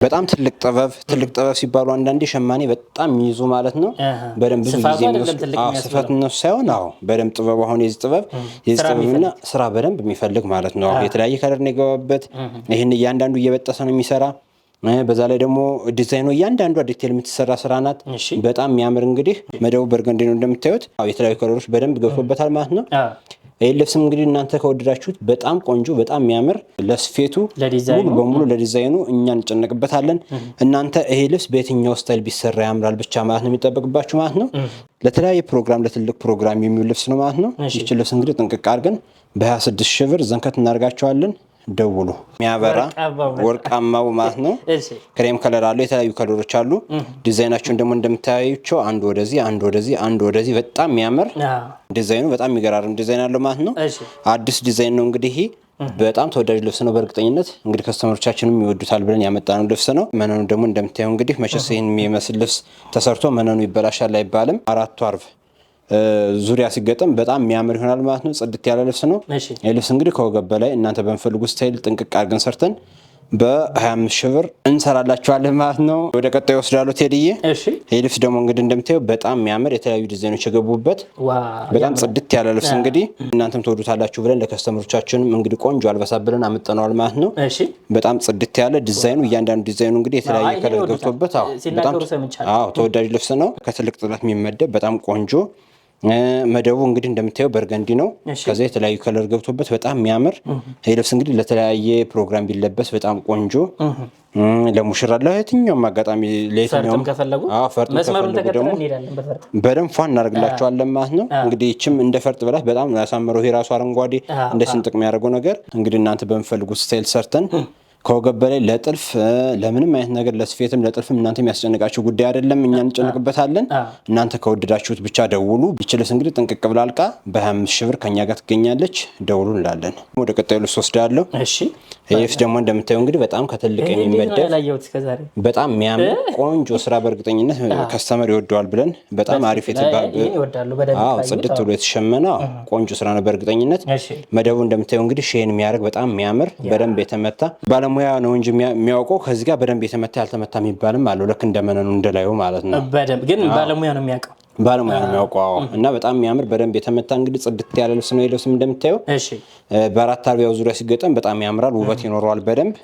በጣም ትልቅ ጥበብ ሲባሉ አንዳንዴ ሸማኔ በጣም ይይዙ ማለት ነው። በደንብ ብዙ ጊዜ ስፋት ነው ሳይሆን በደንብ ጥበብ አሁን የዚህ ጥበብና ስራ በደንብ የሚፈልግ ማለት ነው። የተለያየ ከለር ነው የገባበት። ይሄን እያንዳንዱ እየበጠሰ ነው የሚሰራ። በዛ ላይ ደግሞ ዲዛይኑ እያንዳንዱ ዲቴል የምትሰራ ስራ ናት። በጣም የሚያምር እንግዲህ መደቡ በርገንዲ ነው እንደምታዩት። የተለያዩ ከለሮች በደንብ ገብቶበታል ማለት ነው። ይሄ ልብስም እንግዲህ እናንተ ከወደዳችሁት በጣም ቆንጆ በጣም የሚያምር ለስፌቱ ሙሉ በሙሉ ለዲዛይኑ እኛ እንጨነቅበታለን። እናንተ ይሄ ልብስ በየትኛው ስታይል ቢሰራ ያምራል ብቻ ማለት ነው የሚጠበቅባችሁ ማለት ነው። ለተለያየ ፕሮግራም ለትልቅ ፕሮግራም የሚውል ልብስ ነው ማለት ነው። ይህች ልብስ እንግዲህ ጥንቅቅ አድርገን በ26 ሺህ ብር ዘንከት እናደርጋቸዋለን። ደውሉ። የሚያበራ ወርቃማው ማለት ነው። ክሬም ከለር አለው። የተለያዩ ከለሮች አሉ። ዲዛይናቸውን ደግሞ እንደምታዩቸው አንድ ወደዚህ በጣም የሚያምር ዲዛይኑ በጣም የሚገራርም ዲዛይን አለው ማለት ነው። አዲስ ዲዛይን ነው እንግዲህ ይሄ በጣም ተወዳጅ ልብስ ነው። በእርግጠኝነት እንግዲህ ከስተመሮቻችንም ይወዱታል ብለን ያመጣነው ልብስ ነው። መነኑ ደግሞ እንደምታየው እንግዲህ መቼስ ይሄን የሚመስል ልብስ ተሰርቶ መነኑ ይበላሻል አይባልም። 4 አርብ ዙሪያ ሲገጠም በጣም የሚያምር ይሆናል ማለት ነው። ጽድት ያለ ልብስ ነው። ይህ ልብስ እንግዲህ ከወገብ በላይ እናንተ በምፈልጉት ስታይል ጥንቅቅ አድርገን ሰርተን በ25 ሺህ ብር እንሰራላችኋለን ማለት ነው። ወደ ቀጣዩ ወስዳለሁ ቴዲዬ። ይህ ልብስ ደግሞ እንግዲህ እንደምታየው በጣም የሚያምር የተለያዩ ዲዛይኖች የገቡበት በጣም ጽድት ያለ ልብስ እንግዲህ እናንተም ትወዱታላችሁ ብለን ለከስተመሮቻችንም እንግዲህ ቆንጆ አልበሳ ብለን አመጣነዋል ማለት ነው። በጣም ጽድት ያለ ዲዛይኑ እያንዳንዱ ዲዛይኑ እንግዲህ የተለያየ ከለር ገብቶበት በጣም ተወዳጅ ልብስ ነው። ከትልቅ ጥለት የሚመደብ በጣም ቆንጆ መደቡ እንግዲህ እንደምታየው በርገንዲ ነው። ከዛ የተለያዩ ከለር ገብቶበት በጣም የሚያምር ይህ ልብስ እንግዲህ ለተለያየ ፕሮግራም ቢለበስ በጣም ቆንጆ ለሙሽራ ለየትኛውም አጋጣሚ ለየትኛውም ፈርጥ ከፈለጉ ደግሞ በደንብ ፏ እናደርግላቸዋለን ማለት ነው። እንግዲህ ይህችም እንደ ፈርጥ ብላት በጣም ያሳመረው የራሱ አረንጓዴ እንደ ስንጥቅ የሚያደርገው ነገር እንግዲህ እናንተ በምፈልጉት ስታይል ሰርተን ከወገብ በላይ ለጥልፍ ለምንም አይነት ነገር ለስፌትም ለጥልፍም እናንተ የሚያስጨንቃችሁ ጉዳይ አይደለም። እኛ እንጨንቅበታለን። እናንተ ከወደዳችሁት ብቻ ደውሉ። ይችላል እንግዲህ ጥንቅቅ ብላ አልቃ በ25 ሺህ ብር ከኛ ጋር ትገኛለች። ደውሉ እንላለን። ወደ ቀጣዩ ልብስ ወስዳለሁ። ይህስ ደግሞ እንደምታየው እንግዲህ በጣም ከትልቅ የሚመደብ በጣም የሚያምር ቆንጆ ስራ በእርግጠኝነት ከስተመር ይወደዋል ብለን በጣም አሪፍ የተባለ ጽድት ብሎ የተሸመነ ቆንጆ ስራ ነው በእርግጠኝነት። መደቡ እንደምታየው እንግዲህ ሼን የሚያደርግ በጣም የሚያምር በደንብ የተመታ ባለሙያ ነው እንጂ የሚያውቀው ከዚህ ጋር በደንብ የተመታ ያልተመታ የሚባልም አለው። ልክ እንደመነኑ እንደላዩ ማለት ነው። በደንብ ግን ባለሙያ ነው የሚያውቀው እና በጣም የሚያምር በደንብ የተመታ እንግዲህ ጽድት ያለ ልብስ ነው። የልብስም እንደምታየው በአራት አርቢያው ዙሪያ ሲገጠም በጣም ያምራል፣ ውበት ይኖረዋል በደንብ።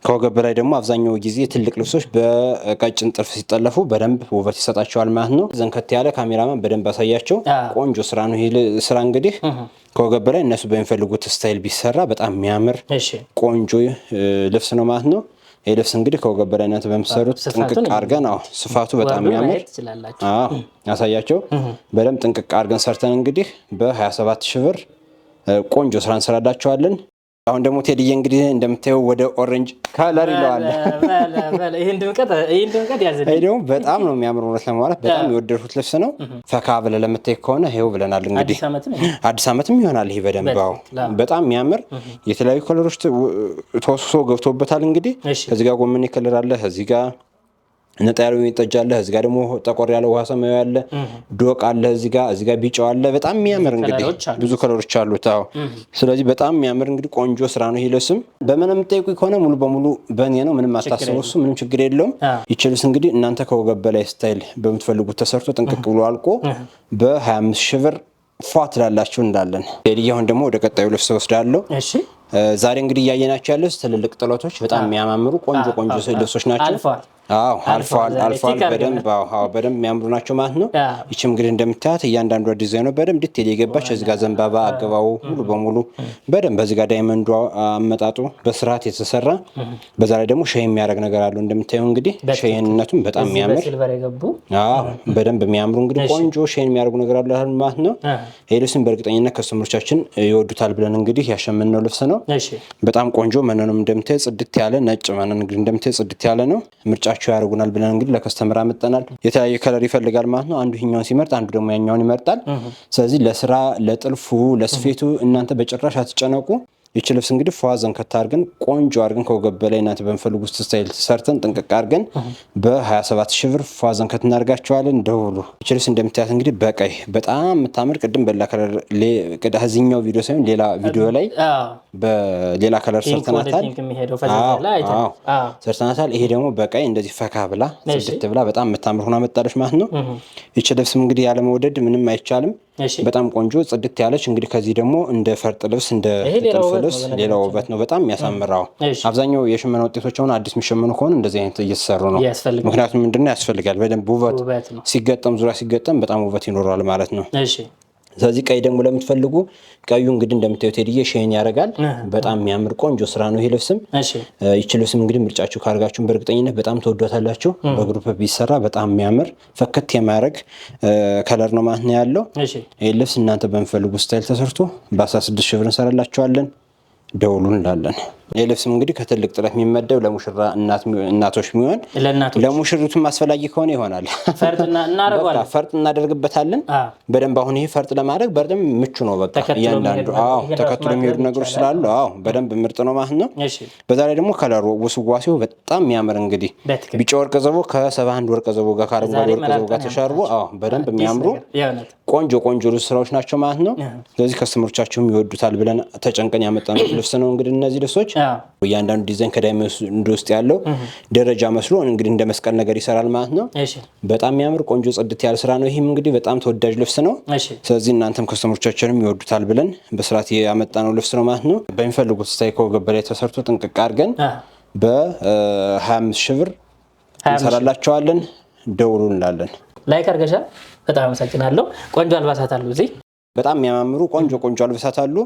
ከወገብ በላይ ደግሞ አብዛኛው ጊዜ ትልቅ ልብሶች በቀጭን ጥልፍ ሲጠለፉ በደንብ ውበት ይሰጣቸዋል ማለት ነው። ዘንከት ያለ ካሜራማን በደንብ አሳያቸው። ቆንጆ ስራ ነው ይሄ ስራ እንግዲህ ከወገብ በላይ እነሱ በሚፈልጉት ስታይል ቢሰራ በጣም የሚያምር ቆንጆ ልብስ ነው ማለት ነው። ይህ ልብስ እንግዲህ ከወገብ በላይ እናንተ በምትሰሩት ጥንቅቅ አድርገን ስፋቱ በጣም የሚያምር ያሳያቸው በደንብ ጥንቅቅ አድርገን ሰርተን እንግዲህ በ27 ሺህ ብር ቆንጆ ስራ እንሰራላቸዋለን። አሁን ደግሞ ቴዲዬ እንግዲህ እንደምታየው ወደ ኦሬንጅ ከለር ይለዋል። ይሄን ድምቀት ያዘልኝ። ይሄ ደግሞ በጣም ነው የሚያምር እውነት ለማለት በጣም የወደድኩት ልብስ ነው። ፈካ ብለህ ለምታይ ከሆነ ይሄው ብለናል እንግዲህ አዲስ ዓመትም ይሆናል። ይሄ በደንብ በጣም የሚያምር የተለያዩ ከለሮች ተወስሶ ገብቶበታል። እንግዲህ ከዚህ ጋር ጎመኔ ከለር አለ፣ እዚህ ጋር ነጣ ያለው ጠጅ አለ፣ እዚህ ጋር ደግሞ ጠቆር ያለ ውሃ ሰማያዊ አለ፣ ዶቅ አለ፣ እዚህ ጋር ቢጫው አለ። በጣም የሚያምር እንግዲህ ብዙ ከለሮች አሉት። ስለዚህ በጣም የሚያምር እንግዲህ ቆንጆ ስራ ነው። ይሄ ልብስም በምን የምትጠይቁኝ ከሆነ ሙሉ በሙሉ በእኔ ነው። ምንም አታስቡ፣ እሱ ምንም ችግር የለውም። ይቺ ልብስ እንግዲህ እናንተ ከወገብ በላይ ስታይል በምትፈልጉት ተሰርቶ ጥንቅቅ ብሎ አልቆ በ25 ሺህ ብር ፏ ትላላችሁ እንዳለን። አሁን ደግሞ ወደ ቀጣዩ ልብስ ወስዳለሁ። ዛሬ እንግዲህ እያየናቸው ያሉት ትልልቅ ጥለቶች በጣም የሚያማምሩ ቆንጆ ልብሶች ናቸው። አልፏል በደንብ የሚያምሩ ናቸው ማለት ነው። ይቺም እንግዲህ እንደምታያት እያንዳንዷ ዲዛይኑ በደንብ ዲቴል የገባች እዚህ ጋር ዘንባባ አገባቡ ሙሉ በሙሉ በደንብ በዚህ ጋር ዳይመንዱ አመጣጡ በስርዓት የተሰራ በዛ ላይ ደግሞ ሼህ የሚያደርግ ነገር አለው። እንደምታየው እንግዲህ ሼህነቱም በጣም የሚያምር በደንብ የሚያምሩ እንግዲህ ቆንጆ ሼህ የሚያደርጉ ነገር አለ ማለት ነው። ይሄ ልብስም በእርግጠኝነት ከስተመሮቻችን ይወዱታል ብለን እንግዲህ ያሸመነው ልብስ ነው። በጣም ቆንጆ መነኑም እንደምታየው ጽድት ያለ ነጭ መነን እንግዲህ እንደምታየው ጽድት ያለ ነው። ምርጫቸው ያደርጉናል ብለን እንግዲህ ለከስተመር አመጣናል። የተለያየ ከለር ይፈልጋል ማለት ነው። አንዱ ይሄኛውን ሲመርጥ አንዱ ደግሞ ያኛውን ይመርጣል። ስለዚህ ለስራ ለጥልፉ ለስፌቱ እናንተ በጭራሽ አትጨነቁ። ይቺ ልብስ እንግዲህ ፏዘን ከታርገን ቆንጆ አርገን ከወገብ በላይ እናንተ በምፈልጉት ስታይል ሰርተን ጥንቅቅ አርገን በ27 ሺህ ብር ፏዘን ከትናርጋቸዋለን። ደውሉ። ይቺ ልብስ እንደምታያት እንግዲህ በቀይ በጣም የምታምር ቅድም በሌላ ከለር ከዚህኛው ቪዲዮ ሳይሆን ሌላ ቪዲዮ ላይ በሌላ ከለር ሰርተናታል። ይሄ ደግሞ በቀይ እንደዚህ ፈካ ብላ ጽድት ብላ በጣም የምታምር ሆና መጣለች ማለት ነው። ይቺ ልብስም እንግዲህ ያለመውደድ ምንም አይቻልም። በጣም ቆንጆ ጽድት ያለች እንግዲህ ከዚህ ደግሞ እንደ ፈርጥ ልብስ እንደ ጥልፍ ልብስ ሌላ ውበት ነው። በጣም የሚያሳምራው አብዛኛው የሽመና ውጤቶች አሁን አዲስ የሚሸመኑ ከሆነ እንደዚህ አይነት እየተሰሩ ነው። ምክንያቱም ምንድነው ያስፈልጋል በደንብ ውበት ሲገጠም ዙሪያ ሲገጠም በጣም ውበት ይኖረዋል ማለት ነው። ስለዚህ ቀይ ደግሞ ለምትፈልጉ ቀዩ እንግዲህ እንደምታዩት ሄድዬ ሼን ያደርጋል። በጣም የሚያምር ቆንጆ ስራ ነው ይሄ ልብስም። ይቺ ልብስም እንግዲህ ምርጫችሁ ካርጋችሁን በእርግጠኝነት በጣም ተወዷታላችሁ። በግሩፕ ቢሰራ በጣም የሚያምር ፈከት የማያደርግ ከለር ነው ማለት ነው ያለው። ይሄ ልብስ እናንተ በምፈልጉ ስታይል ተሰርቶ በ16 ሺህ ብር እንሰራላችኋለን። ደውሉ እንላለን። ይህ ልብስም እንግዲህ ከትልቅ ጥለት የሚመደብ ለሙሽራ እናቶች የሚሆን ለሙሽሪቱም አስፈላጊ ከሆነ ይሆናል። ፈርጥ እናደርግበታለን በደንብ። አሁን ይሄ ፈርጥ ለማድረግ በደንብ ምቹ ነው። በቃ እያንዳንዱ ተከትሎ የሚሄዱ ነገሮች ስላሉ በደንብ ምርጥ ነው ማለት ነው። በዛ ላይ ደግሞ ከለሩ ውስዋሴው በጣም የሚያምር እንግዲህ ቢጫ ወርቀ ዘቦ ከ71 ወርቀ ዘቦ ጋር ከአረንጓዴ ወርቀ ዘቦ ጋር ተሻርቦ በደንብ የሚያምሩ ቆንጆ ልብስ ስራዎች ናቸው ማለት ነው። ስለዚህ ከስተመሮቻችሁም ይወዱታል ብለን ተጨንቀን ያመጣነው ልብስ ነው። እንግዲህ እነዚህ ልብሶች እያንዳንዱ ዲዛይን ከዳይመንድ ውስጥ ያለው ደረጃ መስሎ እንግዲህ እንደ መስቀል ነገር ይሰራል ማለት ነው። በጣም የሚያምር ቆንጆ ጽድት ያለ ስራ ነው። ይህም እንግዲህ በጣም ተወዳጅ ልብስ ነው። ስለዚህ እናንተም ከስተመሮቻችንም ይወዱታል ብለን በስርዓት ያመጣነው ልብስ ነው ማለት ነው። በሚፈልጉት ስታይል ከወገብ በላይ ተሰርቶ ጥንቅቅ አድርገን በ25 ሺህ ብር እንሰራላቸዋለን። ደውሉ እንላለን። ላይክ አድርገሻል። በጣም አመሰግናለሁ። ቆንጆ አልባሳት አሉ እዚህ በጣም የሚያማምሩ ቆንጆ አልባሳት አሉ።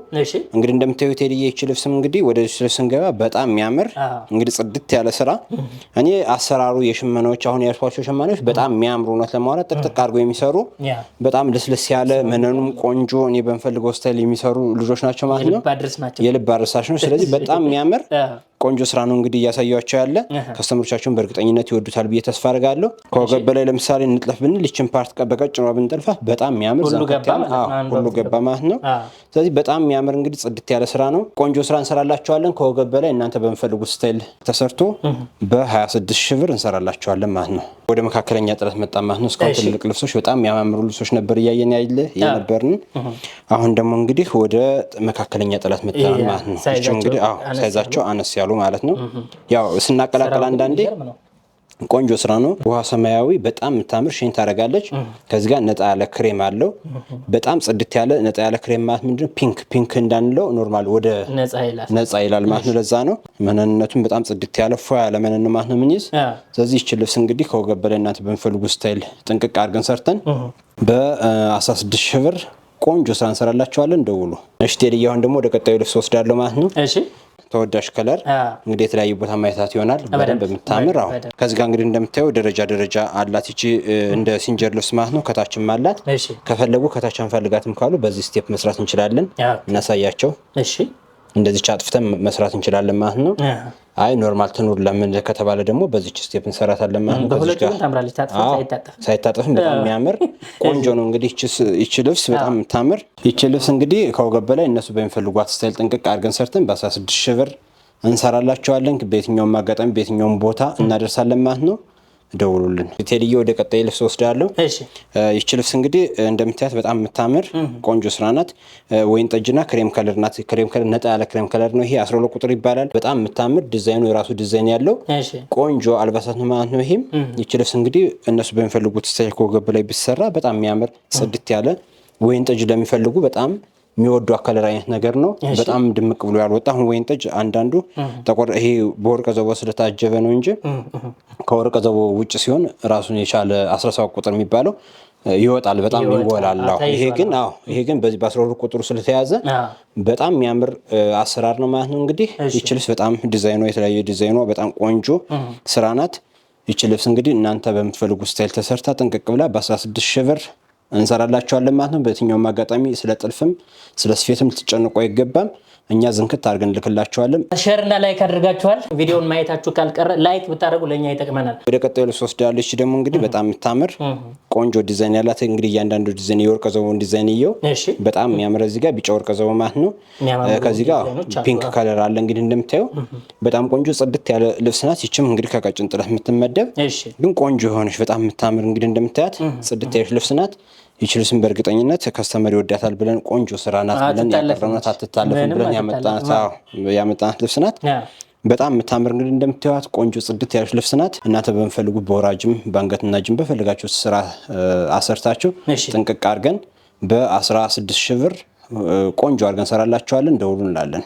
እንግዲህ እንደምታዩት ቴዲዬ ይቺ ልብስም እንግዲህ ወደ ልብስ ስንገባ በጣም የሚያምር እንግዲህ ጽድት ያለ ስራ እኔ አሰራሩ የሽመናዎች አሁን ያልኳቸው ሽመናዎች በጣም የሚያምሩ እውነት ለማውራት ጥቅጥቅ አድርገው የሚሰሩ በጣም ልስልስ ያለ መነኑም ቆንጆ እኔ በምፈልገው ስታይል የሚሰሩ ልጆች ናቸው ማለት ነው። የልብ አድረሳሽ ነው። ስለዚህ በጣም የሚያምር ቆንጆ ስራ ነው እንግዲህ እያሳያቸው ያለ። ከስተመሮቻችሁን በእርግጠኝነት ይወዱታል ብዬ ተስፋ አደርጋለሁ። ከወገብ በላይ ለምሳሌ እንጥለፍ ብንል ይችን ፓርት በቀጭኗ ብንጠልፋት በጣም የሚያምር ሁሉ ገባ ማለት ነው። ስለዚህ በጣም የሚያምር እንግዲህ ጽድት ያለ ስራ ነው። ቆንጆ ስራ እንሰራላችኋለን። ከወገብ በላይ እናንተ በምፈልጉት ስታይል ተሰርቶ በ26 ሺህ ብር እንሰራላችኋለን ማለት ነው። ወደ መካከለኛ ጥለት መጣ ማለት ነው። እስካሁን ትልልቅ ልብሶች በጣም የሚያማምሩ ልብሶች ነበር እያየን የነበርን። አሁን ደግሞ እንግዲህ ወደ መካከለኛ ጥለት መጣ ማለት ነው። እቺ እንግዲህ ሳይዛቸው አነስ ያሉ ማለት ነው። ያው ስናቀላቀል አንዳንዴ ቆንጆ ስራ ነው። ውሃ ሰማያዊ በጣም የምታምር ሼን ታደርጋለች። ከዚህ ጋር ነጣ ያለ ክሬም አለው። በጣም ጽድት ያለ ነጣ ያለ ክሬም ማለት ምንድነው ፒንክ እንዳንለው ኖርማል ወደ ነጻ ይላል ማለት ነው። ለዛ ነው መነንነቱን በጣም ጽድት ያለ ፎ ያለ መነን ማለት ነው ምንይዝ። ስለዚህ ይቺ ልብስ እንግዲህ ከወገብ በላይ እናንተ በምፈልጉ ስታይል ጥንቅቅ አድርገን ሰርተን በ16 ሺህ ብር ቆንጆ ስራ እንሰራላችኋለን። ደውሉ። እሺ ቴዲዬ አሁን ደግሞ ወደ ቀጣዩ ልብስ ወስዳለሁ ማለት ነው። እሺ ተወዳጅ ከለር እንግዲህ የተለያዩ ቦታ ማየታት ይሆናል። በደንብ የምታምር ከዚህ ጋር እንግዲህ እንደምታየው ደረጃ አላት። ይቺ እንደ ሲንጀር ልብስ ማለት ነው። ከታችም አላት። ከፈለጉ ከታች አንፈልጋትም ካሉ በዚህ ስቴፕ መስራት እንችላለን። እናሳያቸው። እሺ እንደዚህ አጥፍተን መስራት እንችላለን ማለት ነው። አይ ኖርማል ትኑር ለምን ከተባለ ደግሞ በዚች ስቴፕ እንሰራታለን ማለት ነው። በሁለቱም ታምራለች። ሳይታጠፍም በጣም የሚያምር ቆንጆ ነው። እንግዲህ ይቺ ልብስ በጣም የምታምር ይቺ ልብስ እንግዲህ ከወገብ በላይ እነሱ በሚፈልጓት ስታይል ጥንቅቅ አድርገን ሰርተን በ16 ሺህ ብር እንሰራላቸዋለን። በየትኛውም አጋጣሚ በየትኛውም ቦታ እናደርሳለን ማለት ነው። ደውሉልን። ቴዲዬ ወደ ቀጣይ ልብስ ወስዳለሁ። ይቺ ልብስ እንግዲህ እንደምታያት በጣም የምታምር ቆንጆ ስራ ናት። ወይን ጠጅና ክሬም ከለር ናት። ክሬም ከለር ነጣ ያለ ክሬም ከለር ነው። ይሄ 12 ቁጥር ይባላል። በጣም የምታምር ዲዛይኑ የራሱ ዲዛይን ያለው ቆንጆ አልባሳት ነው ማለት ነው። ይሄም ይቺ ልብስ እንግዲህ እነሱ በሚፈልጉት ስታይል ከወገብ ላይ ቢሰራ በጣም የሚያምር ጽድት ያለ ወይን ጠጅ ለሚፈልጉ በጣም የሚወዱ አከለር አይነት ነገር ነው። በጣም ድምቅ ብሎ ያልወጣ አሁን ወይን ጠጅ አንዳንዱ ተቆር ይሄ በወርቀ ዘቦ ስለታጀበ ነው እንጂ ከወርቀ ዘቦ ውጭ ሲሆን ራሱን የቻለ 17 ቁጥር የሚባለው ይወጣል። በጣም ይወላል። ይሄ ግን በዚህ በ12 ቁጥሩ ስለተያዘ በጣም የሚያምር አሰራር ነው ማለት ነው። እንግዲህ ይቺ ልብስ በጣም ዲዛይኗ የተለያየ ዲዛይኗ በጣም ቆንጆ ስራ ናት። ይቺ ልብስ እንግዲህ እናንተ በምትፈልጉ ስታይል ተሰርታ ጥንቅቅ ብላ በ16 ሺህ ብር እንሰራላችኋለን ማለት ነው። በየትኛውም አጋጣሚ ስለ ጥልፍም ስለ ስፌትም ልትጨነቁ አይገባም። እኛ ዝንክት አድርገን ልክላችኋለን። ሼር እና ላይክ አድርጋችኋል። ቪዲዮውን ማየታችሁ ካልቀረ ላይክ ብታደርጉ ለኛ ይጠቅመናል። ወደ ቀጣዩ ልብስ ወስዳለች። ደግሞ እንግዲህ በጣም የምታምር ቆንጆ ዲዛይን ያላት እንግዲህ እያንዳንዱ ዲዛይን የወርቀ ዘቦን ዲዛይን ይየው በጣም የሚያምር እዚህ ጋር ቢጫ ወርቀ ዘቦ ማለት ነው። ከዚህ ጋር ፒንክ ከለር አለ። እንግዲህ እንደምታየው በጣም ቆንጆ ጽድት ያለ ልብስ ናት። ይችም እንግዲህ ከቀጭን ጥለት የምትመደብ ግን ቆንጆ የሆነች በጣም የምታምር እንግዲህ እንደምታያት ጽድት ያለች ልብስ ናት። ይች ልብስም በእርግጠኝነት ከስተመር ይወዳታል ብለን ቆንጆ ስራ ናት ብለን ያቀረብናት አትታለፍም ብለን ያመጣናት ልብስ ናት። በጣም የምታምር እንግዲህ እንደምታዩት ቆንጆ ጽድት ያለች ልብስ ናት። እናንተ በምፈልጉ በወራጅም በአንገትና ጅም በፈልጋችሁ ስራ አሰርታችሁ ጥንቅቅ አድርገን በ16 ሺህ ብር ቆንጆ አድርገን ሰራላችኋለን። ደውሉ እንላለን።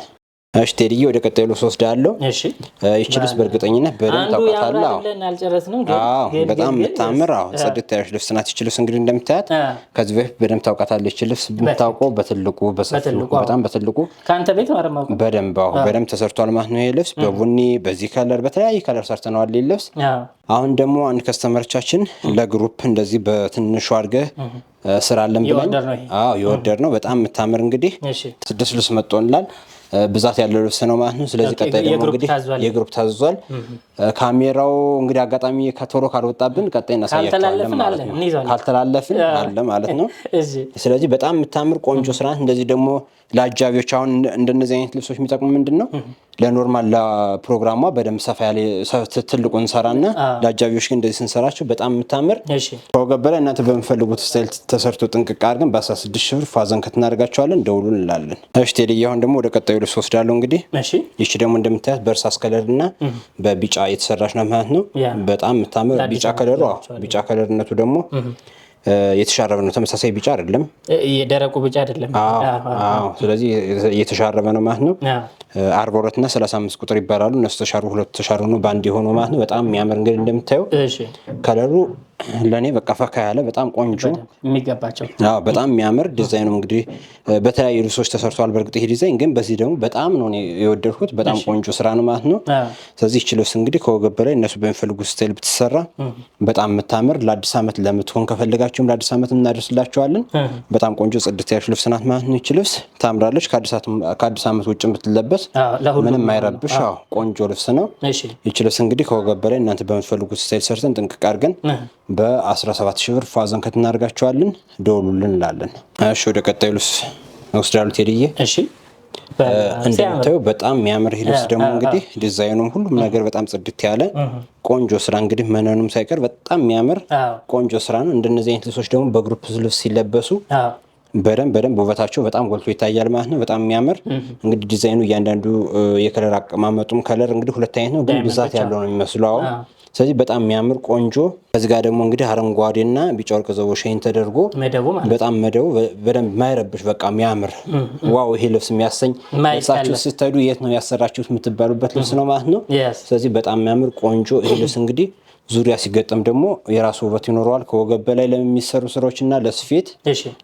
እሺ ቴዲዬ ወደ ቀጣዩ ልብስ ወስዳለሁ። እሺ ይቺ ልብስ በእርግጠኝነት በደንብ ታውቃታለህ። አዎ በጣም የምታምር ጽድት ያለች ልብስ ናት። ይቺ ልብስ እንግዲህ እንደምታያት ከዚህ በፊት በደንብ ታውቃታለህ። ይቺ ልብስ የምታውቀው በትልቁ በሰፊው በጣም በትልቁ ካንተ ቤት ማረማው በደንብ ተሰርቷል ማለት ነው። ይሄ ልብስ በቡኒ በዚህ ከለር በተለያየ ከለር ሰርተነዋል። ይሄ ልብስ አሁን ደግሞ አንድ ከስተመሮቻችን ለግሩፕ እንደዚህ በትንሹ አድርገህ ስራለን ብለን የወደድ ነው። በጣም የምታምር እንግዲህ 6 ልብስ መጥቶልናል። ብዛት ያለው ልብስ ነው ማለት ነው። ስለዚህ ቀጣይ ደግሞ እንግዲህ የግሩፕ ታዟል። ካሜራው እንግዲህ አጋጣሚ ከቶሎ ካልወጣብን ቀጣይ እናሳያችኋለን ማለት ነው። ካልተላለፍን አለ ማለት ነው። ስለዚህ በጣም የምታምር ቆንጆ ስራ ናት። እንደዚህ ደግሞ ለአጃቢዎች አሁን እንደነዚህ አይነት ልብሶች የሚጠቅሙ ምንድነው ለኖርማል ለፕሮግራሟ በደንብ ሰፋ ያለ ትልቁን እንሰራና ለአጃቢዎች ግን እንደዚህ ስንሰራቸው በጣም የምታምር ከወገብ በላይ እናንተ በምፈልጉት ስታይል ተሰርቶ ጥንቅቅ አድርገን በ16 ሺህ ብር ፋዘን ከተናደርጋቸዋለን። ደውሉ እንላለን። እሺ ቴዲዬ አሁን ደግሞ ወደ ቀጣዩ ልብስ ወስዳለሁ። እንግዲህ ይቺ ደግሞ እንደምታያት በእርሳስ ከለርና በቢጫ የተሰራች ነው ማለት ነው። በጣም የምታምር ቢጫ ከለሩ ቢጫ ከለርነቱ ደግሞ የተሻረበ ነው። ተመሳሳይ ቢጫ አይደለም፣ የደረቁ ቢጫ አይደለም። ስለዚህ የተሻረበ ነው ማለት ነው። 42 እና 35 ቁጥር ይባላሉ። እነሱ ተሻሩ ሁለቱ ተሻሩ ነው ባንድ የሆነው ማለት ነው። በጣም የሚያምር እንግዲህ እንደምታየው ከለሩ ለኔ በቃ ፈካ ያለ በጣም ቆንጆ የሚገባቸው በጣም የሚያምር ዲዛይኑ እንግዲህ በተለያዩ ልብሶች ተሰርቷል። በእርግጥ ይሄ ዲዛይን ግን በዚህ ደግሞ በጣም ነው የወደድኩት። በጣም ቆንጆ ስራ ነው ማለት ነው። ስለዚህ ይህች ልብስ እንግዲህ ከወገብ በላይ እነሱ በሚፈልጉት ስታይል ብትሰራ በጣም የምታምር ለአዲስ ዓመት ለምትሆን ከፈልጋችሁም ለአዲስ ዓመት እናደርስላችኋለን። በጣም ቆንጆ ጽድት ያለች ልብስ ናት ማለት ነው። ይህች ልብስ ታምራለች። ከአዲስ ዓመት ውጭ ብትለበስ ምንም አይረብሽ ቆንጆ ልብስ ነው። ይህች ልብስ እንግዲህ ከወገብ በላይ እናንተ በምትፈልጉት ስታይል ሰርተን ጥንቅቅ አድርገን በ17 ሺህ ብር ፋዘን ከተናደርጋቸዋለን። ደውሉልን እንላለን። እሺ ወደ ቀጣዩ ልብስ ወስዳሉ ቴዲዬ። እሺ እንደምታዩ በጣም የሚያምር ልብስ ደግሞ እንግዲህ ዲዛይኑም ሁሉም ነገር በጣም ጽድት ያለ ቆንጆ ስራ እንግዲህ መነኑም ሳይቀር በጣም የሚያምር ቆንጆ ስራ ነው። እንደነዚህ አይነት ልብሶች ደግሞ በግሩፕ ልብስ ሲለበሱ በደንብ ውበታቸው በጣም ጎልቶ ይታያል ማለት ነው። በጣም የሚያምር እንግዲህ ዲዛይኑ እያንዳንዱ የከለር አቀማመጡም ከለር እንግዲህ ሁለት አይነት ነው፣ ግን ብዛት ያለው ነው የሚመስለው። ስለዚህ በጣም የሚያምር ቆንጆ ከዚህ ጋር ደግሞ እንግዲህ አረንጓዴና ቢጫ ወርቅ ዘቦ ሸይን ተደርጎ በጣም መደቡ በደንብ ማይረብሽ በቃ የሚያምር ዋው ይሄ ልብስ የሚያሰኝ ልብሳችሁ ስትሄዱ የት ነው ያሰራችሁት የምትባሉበት ልብስ ነው ማለት ነው። ስለዚህ በጣም የሚያምር ቆንጆ ይሄ ልብስ እንግዲህ ዙሪያ ሲገጠም ደግሞ የራሱ ውበት ይኖረዋል። ከወገብ በላይ ለሚሰሩ ስራዎችና ለስፌት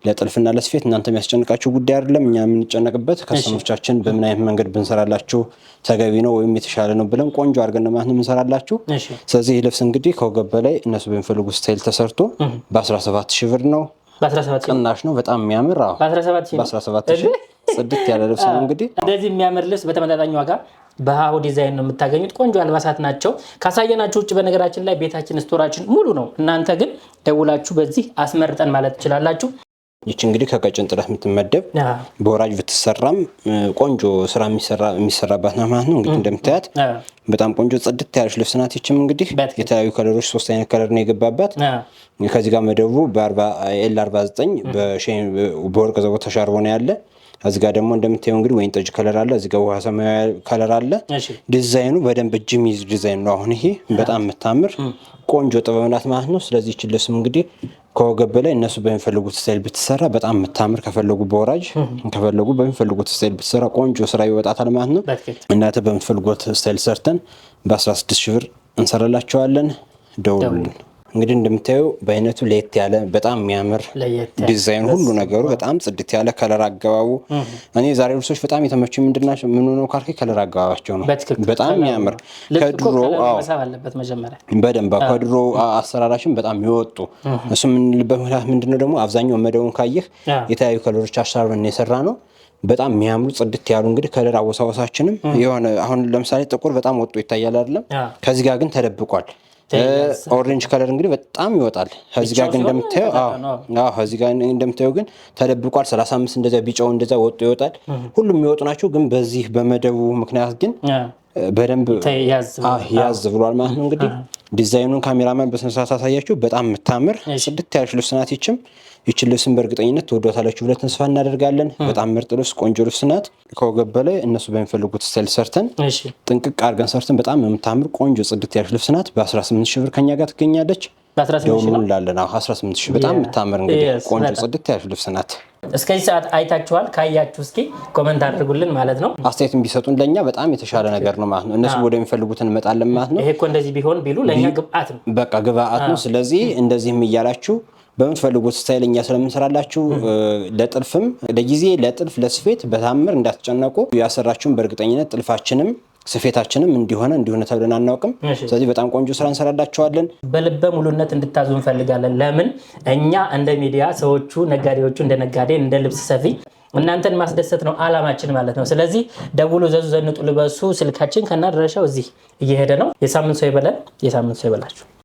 ለጥልፍና ለስፌት እናንተ የሚያስጨንቃችሁ ጉዳይ አይደለም። እኛ የምንጨነቅበት ከስተመሮቻችን በምን አይነት መንገድ ብንሰራላችሁ ተገቢ ነው ወይም የተሻለ ነው ብለን ቆንጆ አድርገን ማለት ነው የምንሰራላችሁ። ስለዚህ ይህ ልብስ እንግዲህ ከወገብ በላይ እነሱ በሚፈልጉ ስታይል ተሰርቶ በ17 ሺህ ብር ነው። ቅናሽ ነው። በጣም የሚያምር በ17 ሺህ ጽድት ያለ ልብስ ነው። እንግዲህ እንደዚህ የሚያምር ልብስ በተመጣጣኝ ዋጋ በሃሁ ዲዛይን ነው የምታገኙት። ቆንጆ አልባሳት ናቸው። ካሳየናችሁ ውጭ በነገራችን ላይ ቤታችን ስቶራችን ሙሉ ነው። እናንተ ግን ደውላችሁ በዚህ አስመርጠን ማለት ትችላላችሁ። ይች እንግዲህ ከቀጭን ጥለት የምትመደብ በወራጅ ብትሰራም ቆንጆ ስራ የሚሰራባት ነው ማለት ነው። እንግዲህ እንደምታያት በጣም ቆንጆ ጽድት ያለች ልብስ ናት። ይችም እንግዲህ የተለያዩ ከለሮች 3 አይነት ከለር ነው የገባባት። ከዚህ ጋር መደቡ በኤል49 በወርቅ ዘቦ ተሻርቦ ነው ያለ። እዚህ ጋር ደግሞ እንደምታየው እንግዲህ ወይን ጠጅ ከለር አለ። እዚህ ጋር ውሃ ሰማያዊ ከለር አለ። ዲዛይኑ በደንብ እጅ የሚይዝ ዲዛይን ነው። አሁን ይሄ በጣም የምታምር ቆንጆ ጥበብ ናት ማለት ነው። ስለዚህ ይህች ልብስም እንግዲህ ከወገብ በላይ እነሱ በሚፈልጉት ስታይል ብትሰራ በጣም የምታምር ከፈለጉ በወራጅ ከፈለጉ በሚፈልጉት ስታይል ብትሰራ ቆንጆ ስራ ይወጣታል ማለት ነው። እናንተ በምትፈልጉት ስታይል ሰርተን በ16 ሺህ ብር እንሰራላችኋለን። ደውሉልን። እንግዲህ እንደምታየው በአይነቱ ለየት ያለ በጣም የሚያምር ዲዛይን ሁሉ ነገሩ በጣም ጽድት ያለ ከለር አገባቡ እኔ ዛሬ ልብሶች በጣም የተመቹ ምንድናቸው ምን ነው ካልከ ከለር አገባባቸው ነው በጣም የሚያምር ከድሮ በደንብ ከድሮ አሰራራችን በጣም ይወጡ እሱ ምን ልበህ ምንድነው ደግሞ አብዛኛው መደቡን ካየህ የተለያዩ ከለሮች አሻርበን የሰራ ነው በጣም የሚያምሩ ጽድት ያሉ እንግዲህ ከለር አወሳወሳችንም የሆነ አሁን ለምሳሌ ጥቁር በጣም ወጥቶ ይታያል አይደለም ከዚህ ጋር ግን ተደብቋል ኦሬንጅ ከለር እንግዲህ በጣም ይወጣል ከዚህ ጋር ግን እንደምታየው ግን ተደብቋል 35 እንደዛ ቢጫው እንደዛ ወጥቶ ይወጣል ሁሉም የሚወጡ ናቸው ግን በዚህ በመደቡ ምክንያት ግን በደንብ ያዝ ብሏል ማለት ነው እንግዲህ ዲዛይኑን ካሜራማን በስነስርዓት አሳያችሁ በጣም የምታምር ጽድት ያለች ልብስ ናት ይችን ልብስን በእርግጠኝነት ትወዷታላችሁ ብለን ተስፋ እናደርጋለን በጣም ምርጥ ልብስ ቆንጆ ልብስ ናት ከወገብ በላይ እነሱ በሚፈልጉት ስታይል ሰርተን ጥንቅቅ አድርገን ሰርተን በጣም የምታምር ቆንጆ ጽድት ያለች ልብስ ናት በ18 ሺህ ብር ከኛ ጋር ትገኛለች ደውሉልን 18 ሺህ በጣም የምታምር እንግዲህ ቆንጆ ጽድት ያለች ልብስ ናት እስከዚህ ሰዓት አይታችኋል ካያችሁ እስኪ ኮሜንት አድርጉልን ማለት ነው አስተያየት ቢሰጡን ለኛ በጣም የተሻለ ነገር ነው ማለት ነው እነሱ ወደሚፈልጉት እንመጣለን ማለት ነው ይሄ እኮ እንደዚህ ቢሆን ቢሉ ለኛ ግብአት ነው በቃ ግብአት ነው ስለዚህ እንደዚህም እያላችሁ በምትፈልጉት ስታይል እኛ ስለምንሰራላችሁ ለጥልፍም ለጊዜ ለጥልፍ ለስፌት በታምር እንዳትጨነቁ ያሰራችሁን በእርግጠኝነት ጥልፋችንም ስፌታችንም እንዲሆነ ተብለን አናውቅም ስለዚህ በጣም ቆንጆ ስራ እንሰራላችኋለን በልበ ሙሉነት እንድታዙ እንፈልጋለን ለምን እኛ እንደ ሚዲያ ሰዎቹ ነጋዴዎቹ እንደ ነጋዴ እንደ ልብስ ሰፊ እናንተን ማስደሰት ነው አላማችን ማለት ነው ስለዚህ ደውሉ ዘዙ ዘንጡ ልበሱ ስልካችን ከናድረሻው እዚህ እየሄደ ነው የሳምንት ሰው ይበላል የሳምንት ሰው ይበላችሁ